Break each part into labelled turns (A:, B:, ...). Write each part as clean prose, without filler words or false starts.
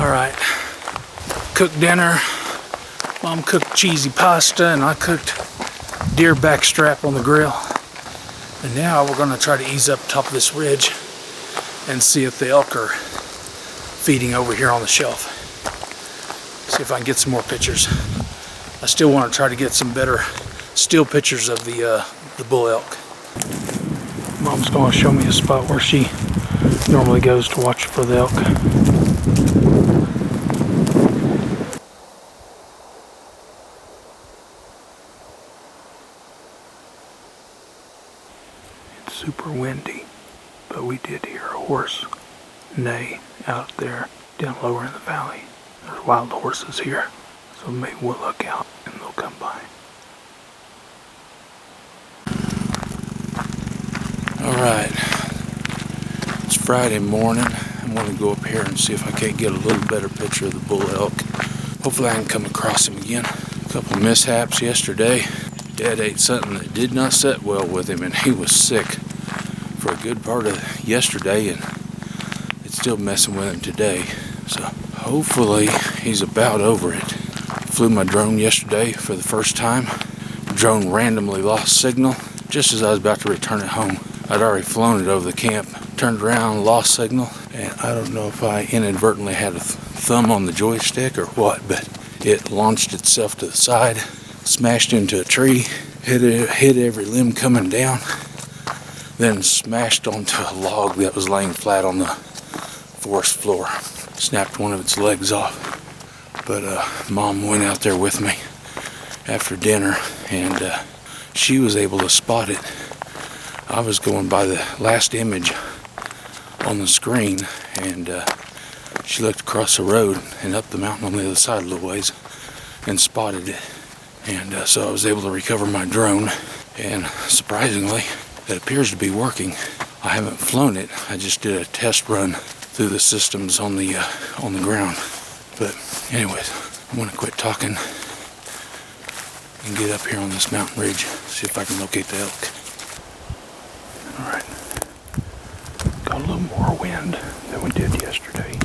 A: Alright, cooked dinner. Mom cooked cheesy pasta and I cooked deer backstrap on the grill. And now we're gonna try to ease up top of this ridge and see if the elk are feeding over here on the shelf. See if I can get some more pictures. I still want to try to get some better still pictures of the bull elk. Mom's going to show me a spot where she normally goes to watch for the elk. It's super windy, but we did hear a horse neigh out there down lower in the valley. There's wild horses here, so maybe we'll look out and they'll come by. Alright, it's Friday morning. I'm going to go up here and see if I can't get a little better picture of the bull elk. Hopefully I can come across him again. A couple mishaps yesterday. Dad ate something that did not sit well with him and he was sick for a good part of yesterday and it's still messing with him today. So hopefully he's about over it. Flew my drone yesterday for the first time. Drone randomly lost signal just as I was about to return it home. I'd already flown it over the camp, turned around, lost signal, and I don't know if I inadvertently had a thumb on the joystick or what, but it launched itself to the side, smashed into a tree, hit every limb coming down, then smashed onto a log that was laying flat on the forest floor. Snapped one of its legs off. But Mom went out there with me after dinner and she was able to spot it. I was going by the last image on the screen and she looked across the road and up the mountain on the other side a little ways and spotted it. And so I was able to recover my drone and surprisingly it appears to be working. I haven't flown it, I just did a test run through the systems on the ground. But anyways, I'm gonna quit talking and get up here on this mountain ridge, see if I can locate the elk. Alright, got a little more wind than we did yesterday,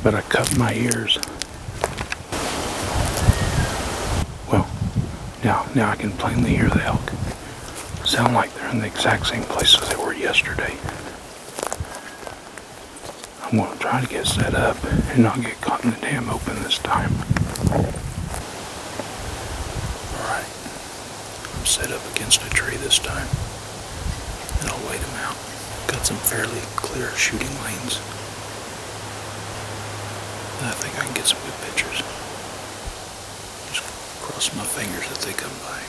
A: but I cut my ears. Well, now I can plainly hear the elk. Sound like they're in the exact same places they were yesterday. I'm going to try to get set up and not get caught in the damn open this time. Alright, I'm set up against a tree this time. And I'll wait them out. Got some fairly clear shooting lanes. And I think I can get some good pictures. Just cross my fingers that they come by.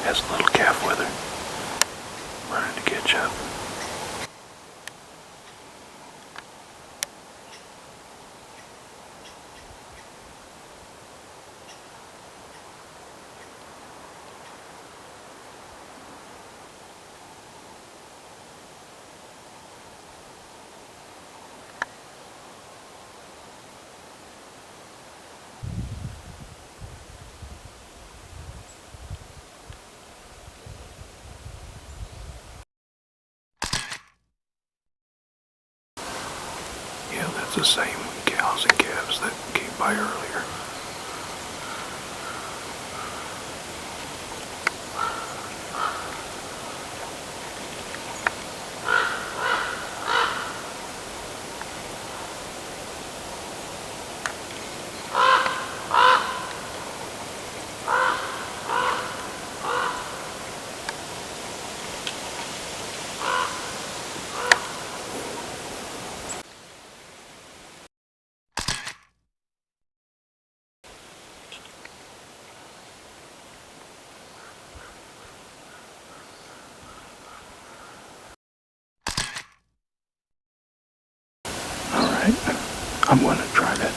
A: Has a little calf with her. Running to catch up. Yeah, that's the same cows and calves that came by earlier. I'm going to try to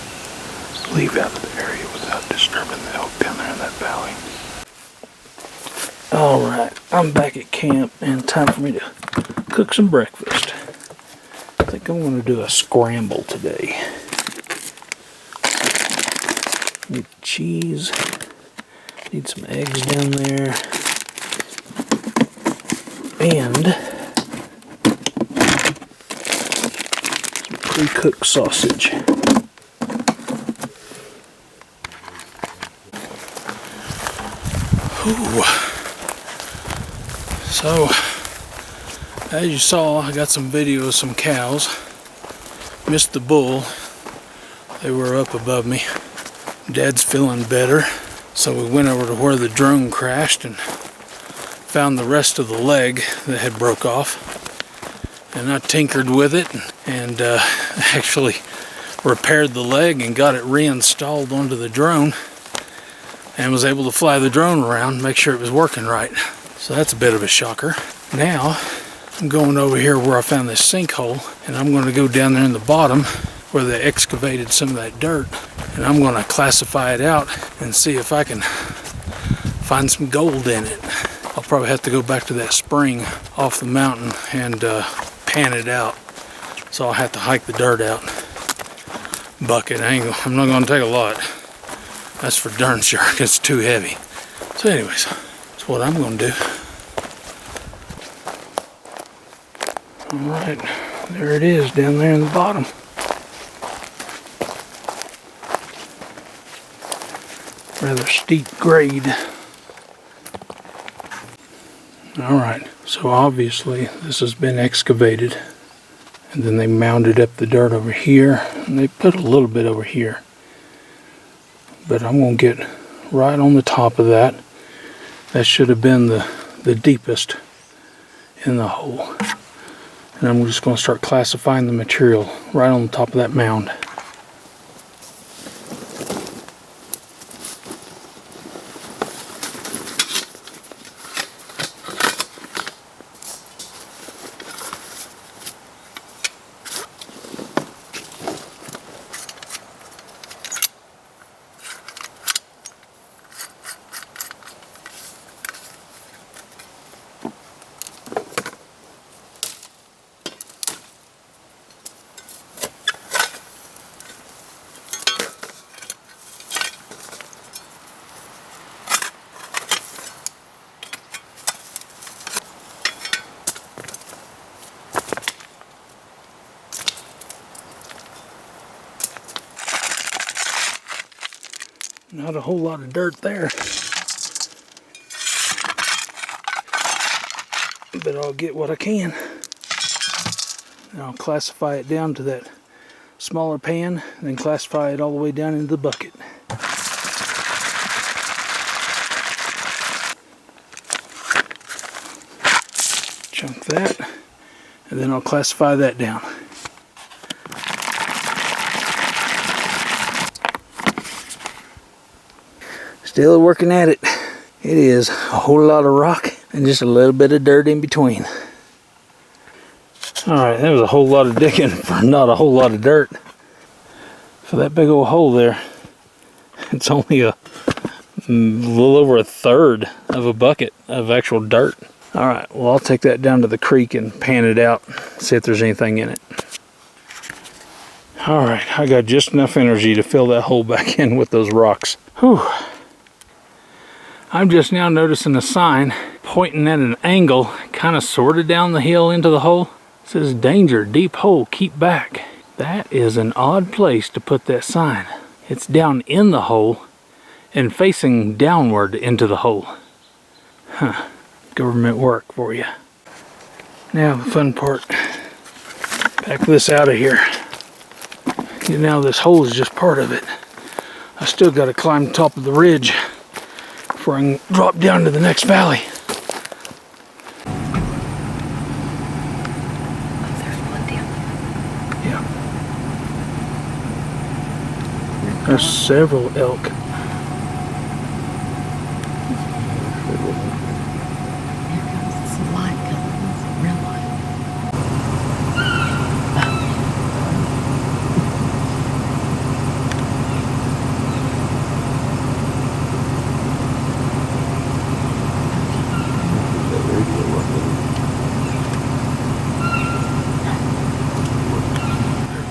A: leave out of the area without disturbing the elk down there in that valley. Alright, I'm back at camp and time for me to cook some breakfast. I think I'm going to do a scramble today. Need cheese, Need some eggs down there. And some pre-cooked sausage. Ooh. So, as you saw, I got some video of some cows. Missed the bull. They were up above me. Dad's feeling better. So we went over to where the drone crashed and found the rest of the leg that had broke off. And I tinkered with it and actually repaired the leg and got it reinstalled onto the drone. And was able to fly the drone around, make sure it was working right. So that's a bit of a shocker. Now, I'm going over here where I found this sinkhole, and I'm going to go down there in the bottom where they excavated some of that dirt, and I'm going to classify it out and see if I can find some gold in it. I'll probably have to go back to that spring off the mountain and pan it out. So I'll have to hike the dirt out. Bucket, I'm not going to take a lot. That's for darn sure, it's too heavy. So anyways, that's what I'm going to do. Alright, there it is down there in the bottom. Rather steep grade. Alright, so obviously this has been excavated. And then they mounded up the dirt over here. And they put a little bit over here. But I'm going to get right on the top of that. That should have been the deepest in the hole. And I'm just going to start classifying the material right on the top of that mound. Not a whole lot of dirt there. But I'll get what I can. And I'll classify it down to that smaller pan, and then classify it all the way down into the bucket. Chunk that, and then I'll classify that down. Still working at it. It is a whole lot of rock and just a little bit of dirt in between. Alright, that was a whole lot of digging for not a whole lot of dirt. For that big old hole there, it's only a little over a third of a bucket of actual dirt. Alright, well I'll take that down to the creek and pan it out, see if there's anything in it. Alright, I got just enough energy to fill that hole back in with those rocks. Whew. I'm just now noticing a sign pointing at an angle, kind of sorted down the hill into the hole. It says, "Danger, deep hole, keep back." That is an odd place to put that sign. It's down in the hole and facing downward into the hole. Huh, government work for you. Now the fun part, back this out of here. Now this hole is just part of it. I still got to climb the top of the ridge before I can drop down to the next valley.
B: There's one down there.
A: Yeah. There's several elk.
B: Here comes some light coming. Real light.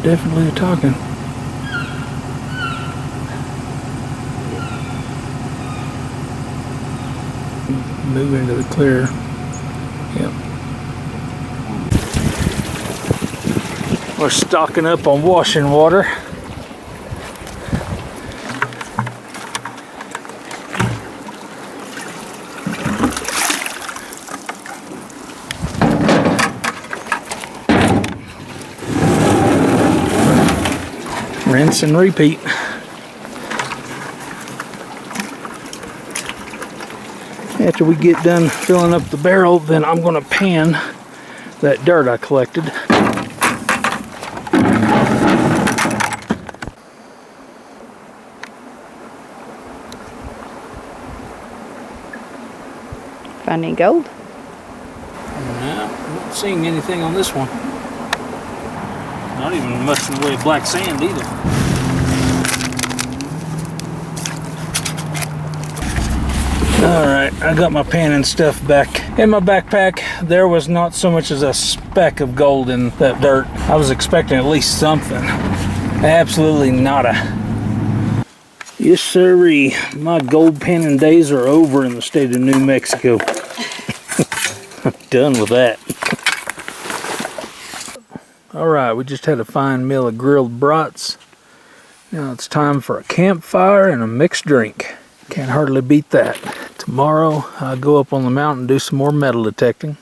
A: Definitely talking.
C: move into the clear. Yep. We're stocking up on washing water. Rinse and repeat. After we get done filling up the barrel, then I'm going to pan that dirt I collected.
D: Find any gold?
C: No, I'm not seeing anything on this one. Not even much in the way of black sand either. Alright, I got my pan and stuff back in my backpack. There was not so much as a speck of gold in that dirt. I was expecting at least something. Absolutely nada. Yes sirree, my gold panning days are over in the state of New Mexico. I'm done with that. Alright, we just had a fine meal of grilled brats. Now it's time for a campfire and a mixed drink. Can't hardly beat that. Tomorrow, I'll go up on the mountain and do some more metal detecting.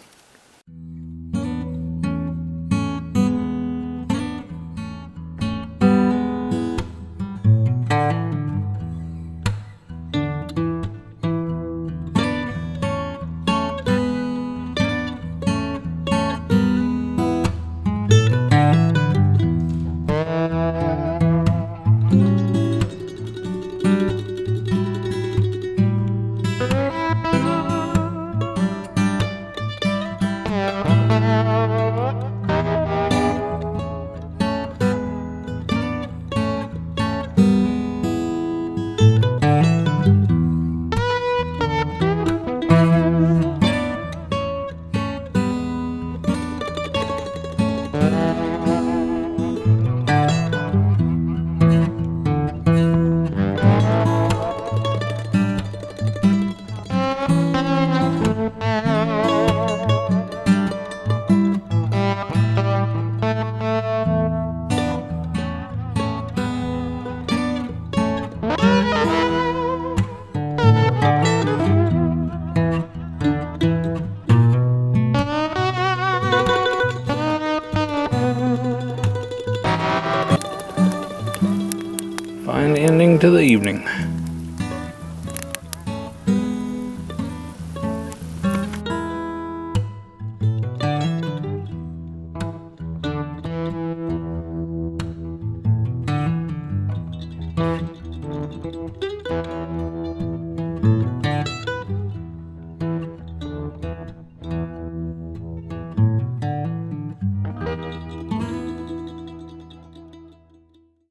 C: Fine ending to the evening.